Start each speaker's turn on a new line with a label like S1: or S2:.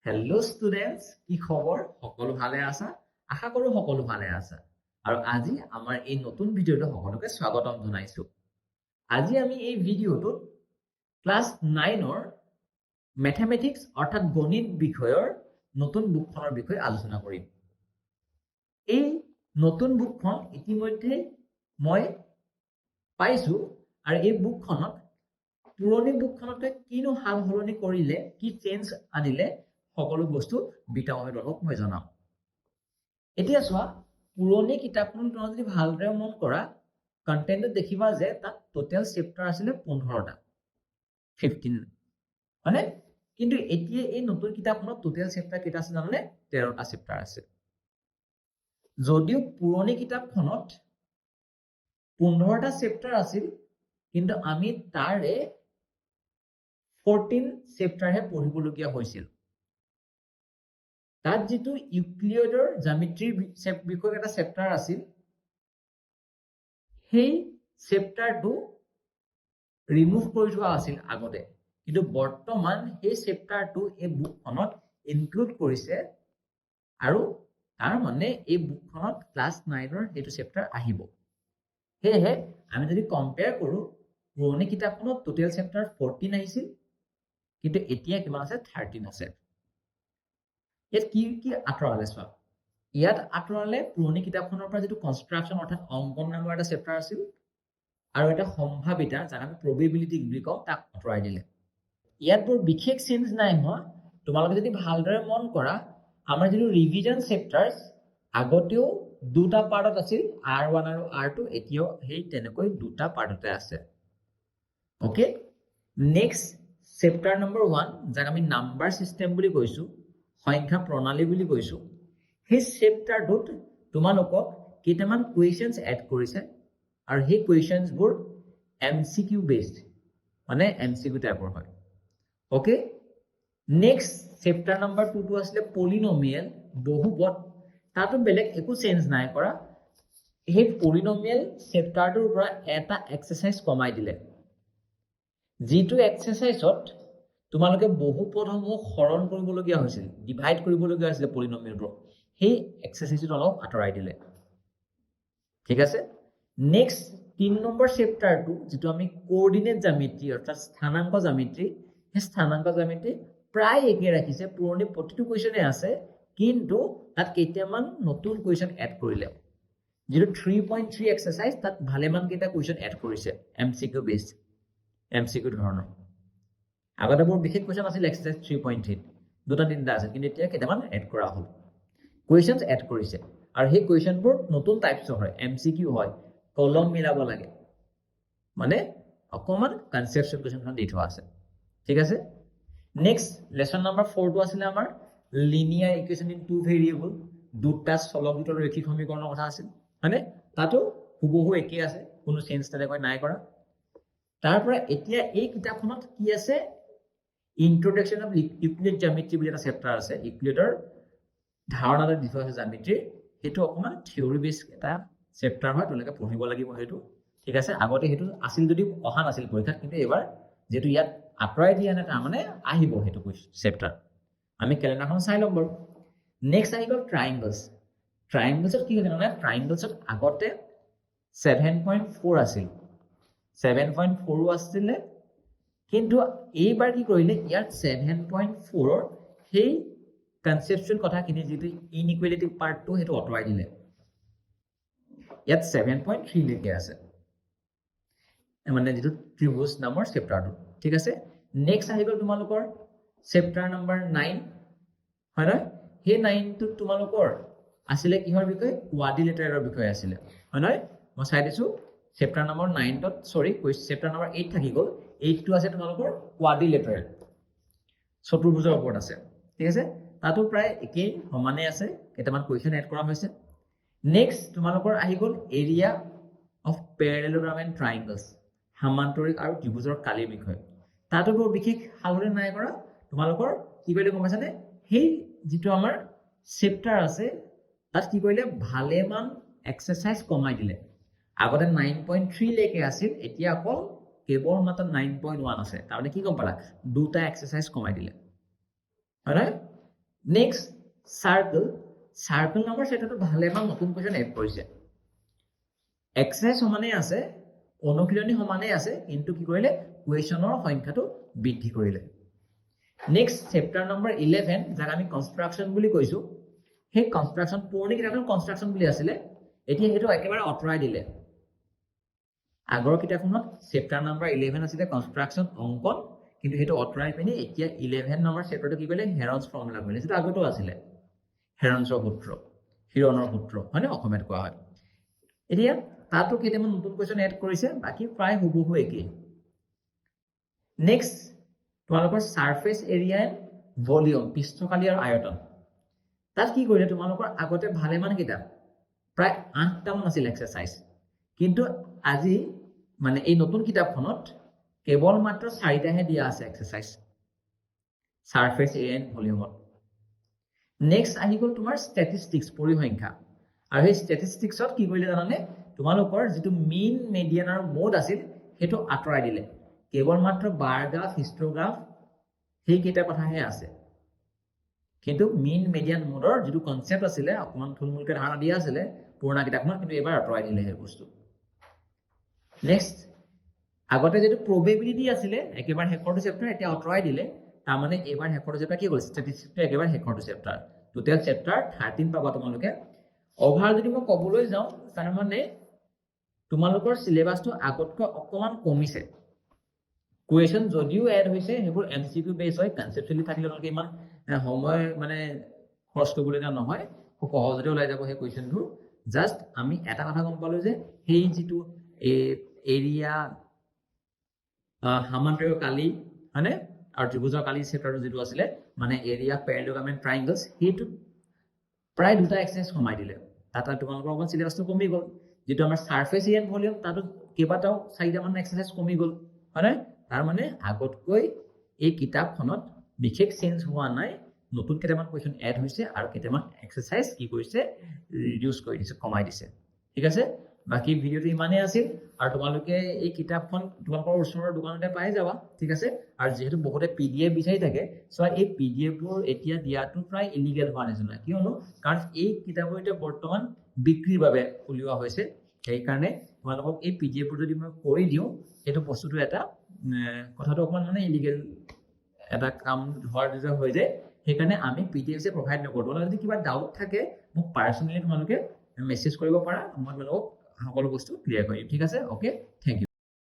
S1: Hello' students, কি খবৰ? সকলো ভালে আছা? আশা কৰোঁ সকলো ভালে আছা। আৰু আজি আমাৰ এই নতুন ভিডিঅ'টো সকলোকে স্বাগতম জনাইছোঁ। আজি আমি এই ভিডিঅ'টোত ক্লাছ 9ৰ মেথমেটিক্স অৰ্থাৎ গণিত বিষয়ৰ নতুন বুকখনৰ বিষয়ে আলোচনা কৰিম। এই নতুন বুকখন ইতিমধ্যে মই পাইছোঁ আৰু এই বুকখনত পুৰণি বুকখনতকৈ কিনো সাল সলনি কৰিলে, কি চেঞ্জ আনিলে সকলো বস্তু বিতংভাৱে তোমালোকক মই জনাম। এতিয়া চোৱা, পুৰণি কিতাপখন তোমালোকে যদি ভালদৰে মন কৰা, কণ্টেণ্টত দেখিবা যে তাত টোটেল চেপ্টাৰ আছিলে 15টা, 15 হয়নে? কিন্তু এতিয়া এই নতুন কিতাপখনত টোটেল চেপ্টাৰ কেইটা আছে জানানে? 13টা চেপ্টাৰ আছে। যদিও পুৰণি কিতাপখনত 15টা চেপ্টাৰ আছিল, কিন্তু আমি তাৰে 14 চেপ্টাৰহে পঢ়িবলগীয়া হৈছিল। তাত যিটো ইউক্লিডৰ জ্যামিতিৰ বিষয়ক এটা চেপ্টাৰ আছিল, সেই চেপ্টাৰটো ৰিমুভ কৰি থোৱা আছিল আগতে, কিন্তু বৰ্তমান সেই চেপ্টাৰটো এই বুকখনত ইনক্লুড কৰিছে আৰু তাৰ মানে এই বুকখনত ক্লাছ 9ৰ সেইটো চেপ্টাৰ আহিব। সেয়েহে আমি যদি কম্পেয়াৰ কৰোঁ, পুৰণি কিতাপখনত টোটেল চেপ্টাৰ 14 আহিছিল, কিন্তু এতিয়া কিমান আছে? 13 আছে। ইয়াত কি কি আঁতৰালে চোৱা। ইয়াত আঁতৰালে পুৰণি কিতাপখনৰ পৰা যিটো কনষ্ট্ৰাকশ্যন অৰ্থাৎ অংকন নামৰ এটা চেপ্টাৰ আছিল আৰু এটা সম্ভাৱিতা, যাক আমি প্ৰবেবিলিটি বুলি কওঁ, তাক আঁতৰাই দিলে। ইয়াত বৰ বিশেষ চেঞ্জ নাই হোৱা। তোমালোকে যদি ভালদৰে মন কৰা, আমাৰ যিটো ৰিভিজন চেপ্টাৰ আগতেও দুটা পাৰ্টত আছিল, R1 আৰু R2, এতিয়াও সেই তেনেকৈ দুটা পাৰ্টতে আছে। অ'কে, নেক্সট চেপ্টাৰ নম্বৰ 1, যাক আমি নাম্বাৰ চিষ্টেম বুলি কৈছোঁ, সংখ্যা প্ৰণালী বুলি কৈছোঁ, সেই চেপ্টাৰটোত তোমালোকক কেইটামান কুৱেশ্যনছ এড কৰিছে আৰু সেই কুৱেশ্যনছবোৰ MCQ বেছড, মানে MCQ টাইপৰ হয়। অ'কে, নেক্সট চেপ্টাৰ নম্বৰ 2টো আছিলে পলিনমিয়েল, বহুপদ। তাতো বেলেগ একো চেঞ্জ নাই কৰা। সেই পলিনমিয়েল চেপ্টাৰটোৰ পৰা এটা এক্সাৰচাইজ কমাই দিলে, যিটো এক্সাৰচাইজত তোমালোকে বহুপদসমূহ হৰণ কৰিবলগীয়া হৈছিল, ডিভাইড কৰিবলগীয়া হৈছিলে পলিনমিয়েলবোৰক, সেই এক্সাৰচাইজটো অলপ আঁতৰাই দিলে। ঠিক আছে, নেক্সট 3 নম্বৰ চেপ্টাৰটো, যিটো আমি কোঅৰ্ডিনেট জ্যামিতি অৰ্থাৎ স্থানাংক জ্যামিতি, সেই স্থানাংক জ্যামিতি প্ৰায় একে ৰাখিছে। পুৰণি প্ৰতিটো কুৱেশ্যনে আছে, কিন্তু তাত কেইটামান নতুন কুৱেশ্যন এড কৰিলে। যিটো 3.3 এক্সাৰচাইজ, তাত ভালেমান কেইটা কুৱেশ্যন এড কৰিছে MCQ বেছড, MCQ ধৰণৰ। আগতে বৰ বিশেষ কুৱেশ্যন আছিল এক্সাৰচাইজ 3.3, দুটা তিনিটা আছিল, কিন্তু এতিয়া কেইটামান এড কৰা হ'ল, কুৱেশ্যনছ এড কৰিছে। আৰু সেই কুৱেশ্যনবোৰ নতুন টাইপছৰ হয়, MCQ হয়, কলম মিলাব লাগে, মানে অকণমান কনচেপচুৱেল কুৱেশ্যনখন দি থোৱা আছে। ঠিক আছে, নেক্সট লেচন নম্বৰ 4টো আছিলে আমাৰ লিনিয়াৰ ইকুৱেশ্যন ইন 2 ভেৰিয়েবল, দুটা চলক ৰৈখিক সমীকৰণৰ কথা আছিল, হয়নে? তাতো হুবহু একেই আছে, কোনো চেঞ্জ তেনেকৈ নাই কৰা। তাৰ পৰা এতিয়া এই কিতাপখনত কি আছে? ইন্ট্ৰডাকশ্যন অফ ইউক্লিড জ্যামিতি বুলি এটা চেপ্টাৰ আছে। ইউক্লিডৰ ধাৰণাটো দি থোৱা আছে জ্যামিতিৰ, সেইটো অকণমান থিয়ৰী বেছ এটা চেপ্টাৰ হয়, তোমালোকে পঢ়িব লাগিব সেইটো। ঠিক আছে, আগতে সেইটো আছিল যদিও অহা নাছিল পৰীক্ষাত, কিন্তু এইবাৰ যিহেতু ইয়াত আঁতৰাই দিয়া নাই, তাৰমানে আহিব সেইটো চেপ্টাৰ। আমি কেলেণ্ডাৰখন চাই ল'ম বাৰু। নেক্সট আহি গ'ল ট্ৰাইংগলছ। ট্ৰাইংগলছত কি হৈছে মানে, ট্ৰাইংগলছত আগতে 7.4 আছিল, 7.4ও আছিলে, কিন্তু এইবাৰ কি কৰিলে, ইয়াত 7.4ৰ সেই কনচেপচুৱেল কথাখিনি, যিটো ইনইকুৱেলিটি পাৰ্টটো, সেইটো আঁতৰাই দিলে। ইয়াত 7.3 লৈকে আছে, মানে যিটো ত্ৰিভুজ নামৰ চেপ্টাৰটো। ঠিক আছে, নেক্সট আহি গ'ল তোমালোকৰ চেপ্টাৰ নম্বৰ 9, হয় নহয়? সেই 9টোত তোমালোকৰ আছিলে কিহৰ বিষয়ে? কোৱাড্ৰিলেটাৰেলৰ বিষয়ে আছিলে, হয় নহয়? মই চাই দিছোঁ, চেপ্টাৰ নম্বৰ 9ত, চেপ্টাৰ নম্বৰ 8 থাকি গ'ল। 8টো আছে তোমালোকৰ কোৱাড্ৰিলেটাৰেল, চতুৰ্ভুজৰ ওপৰত আছে। ঠিক আছে, তাতো প্ৰায় একেই সমানে আছে, কেইটামান কুৱেশ্যন এড কৰা হৈছে। নেক্সট তোমালোকৰ আহি গ'ল এৰিয়া অফ পেৰেলেলোগ্ৰাম এণ্ড ট্ৰাইংগলছ, সামান্তৰিক আৰু ত্ৰিভুজৰ কালিৰ বিষয়ে। তাতো বৰ বিশেষ সালসলনি নাই কৰা। তোমালোকৰ কি কৰিলে গম পাইছানে? সেই যিটো আমাৰ চেপ্টাৰ আছে, তাত কি কৰিলে, ভালেমান এক্সাৰচাইজ কমাই দিলে। আগতে 9.3 লৈকে আছিল, এতিয়া অকল কেৱল মাত্ৰ 9.1 আছে। তাৰমানে কি গম পালা? দুটা এক্সাৰচাইজ কমাই দিলে, হয় নহয়? নেক্সট চাৰ্কেল নামৰ সেটাটো ভালেমান নতুন কুৱেশ্যন এড কৰিছে এক্সাৰসাইজ সমানেই আছে অনুশীলনী সমানেই আছে কিন্তু কি কৰিলে কুৱেশ্যনৰ সংখ্যাটো বৃদ্ধি কৰিলে নেক্সট চেপ্টাৰ নম্বৰ 11 যাক আমি কনষ্ট্ৰাকচন বুলি কৈছো সেই কনষ্ট্ৰাকচন পুৰণি কিতাপখন কনষ্ট্ৰাকচন বুলি আছিলে এতিয়া সেইটো একেবাৰে আঁতৰাই দিলে আগৰ কিতাপখনত চেপ্টাৰ নম্বৰ 11 আছিলে কনষ্ট্ৰাকচন অংকন কিন্তু সেইটো আঁতৰাই পিনে এতিয়া 11 নম্বৰ চেপ্টাৰটো কি কৰিলে হেৰনছ ফৰ্মুলা কৰিলে যেটো আগতো আছিলে হেৰনছৰ সূত্ৰ হিৰণৰ সূত্ৰ মানে অসমীয়াত কোৱা হয় এতিয়া তাতো কেইটামান নতুন কুৱেশ্যন এড কৰিছে বাকি প্ৰায় হুবহু একেই নেক্সট তোমালোকৰ সাৰফেস এৰিয়া এণ্ড ভলিউম পৃষ্ঠকালি আৰু আয়তন তাত কি কৰিলে তোমালোকৰ আগতে ভালেমান কিতাপ প্ৰায় 8টা মান আছিল এক্সাৰসাইজ কিন্তু আজি মানে এই নতুন কিতাপখনত কেৱল মাত্ৰ 4টাহে দিয়া আছে এক্সাৰসাইজ সাৰফেস এৰিয়া এণ্ড ভলিউমত নেক্সট আহি গ'ল তোমাৰ ষ্টেটিষ্টিক্স পৰিসংখ্যা আৰু এই ষ্টেটিষ্টিক্সত কি কৰিলে জানানে তোমালোকৰ যেটো মিন মিডিয়ান আৰু মোড আছিল হেটো আঁতৰাই দিলে কেৱল মাত্ৰ বাৰ গ্ৰাফ হিষ্টগ্ৰাফ সেই কেইটা কথাহে আছে কিন্তু মিন মিডিয়ান মোডৰ যেটো কনসেপ্ট আছিলে অকমান থুলমুলকে ধাৰণা দিয়া আছিলে পুৰণা কিতাপখনত কিন্তু এবাৰ আঁতৰাই দিলে সেই বস্তু নেক্সট আগতে যেটো প্ৰবেবিলিটি আছিলে একেবাৰে শেষৰটো চেপ্টাৰ এতিয়া আঁতৰাই দিলে তাৰ মানে এবাৰ শেষৰটো চেপ্টাৰ কি হ'ল ষ্টেটিষ্টিক্সটো একেবাৰে শেষৰটো চেপ্টাৰ টোটেল চেপ্টাৰ 13 পাবা তোমালোকে ওভাৰ যদি মই কবলৈ যাওঁ তাৰ মানে তোমালোকৰ সিলেবাসটো আগতকৈ অকমান কমিছে কুৱেশ্যন যদিও এড হৈছে হেবোৰ এমসিকিউ বেস হয় কনসেপচুৱেলি থাকিলে তোমালোকে ইমান সময় মানে খৰচ কৰিবলগীয়া নহয় খুব সহজতে ওলাই যাব সেই কুৱেশ্যনবোৰ জাস্ট আমি এটা কথা গম পালো যে সেই যেটো এৰিয়া সামান্তৰিক কালি মানে আৰু ত্ৰিভুজৰ কালি চেপ্টাৰটো যেটো আছিলে মানে এৰিয়া প্যাৰালেলোগ্ৰাম এণ্ড ট্ৰায়াঙ্গলছ হেতু প্ৰায় দুটা এক্সাৰসাইজ কমাই দিলে তাতে তোমালোকৰ অকমান সিলেবাসটো কমি গ'ল যেটো আমাৰ সাৰফেস এৰিয়া এণ্ড ভলিউম তাতো কেইবাটাও 4টা মান এক্সাৰসাইজ কমি গ'ল হয়নে তাৰ মানে আগতকৈ এই কিতাপখনত বিশেষ চেঞ্জ হোৱা নাই নতুন কেইটামান কুৱেশ্যন এড হৈছে আৰু কেইটামান এক্সাৰসাইজ কি কৰিছে ৰিডিউস কৰি দিছে কমাই দিছে ঠিক আছে বাকি ভিডিওটো ইমানে আছিল আৰু তোমালোকে এই কিতাপখন তোমালোকৰ ওচৰৰ দোকানতে পাই যাবা ঠিক আছে আৰু যেহেতু বহুতে পিডিএফ বিচাৰি থাকে সো এই পিডিএফ বোৰ এতিয়া দিয়াটো প্ৰায় ইলিগেল হোৱা নিচিনা কিয়নো কাৰণ এই কিতাপবোৰ এতিয়া বৰ্তমান বিক্ৰীৰ বাবে উলিওৱা হৈছে সেই কাৰণে তোমালোকক এই পিডিএফ বোৰ যদি মই কৰি দিও এটো বস্তুটো এটা কথাটো অকমান মানে ইলিগেল এটা কাম হোৱাৰ দিশে হৈ যায় সেই কাৰণে আমি পিডিএফ যে প্ৰভাইড নকৰো তোমালোকৰ যদি কিবা ডাউট থাকে মোক পাৰ্সোনালি তোমালোকে মেসেজ কৰিব পাৰা মই তোমালোকক সকলো বস্তু ক্লিয়াৰ কৰিম ঠিক আছে ওকে থ্যাংক ইউ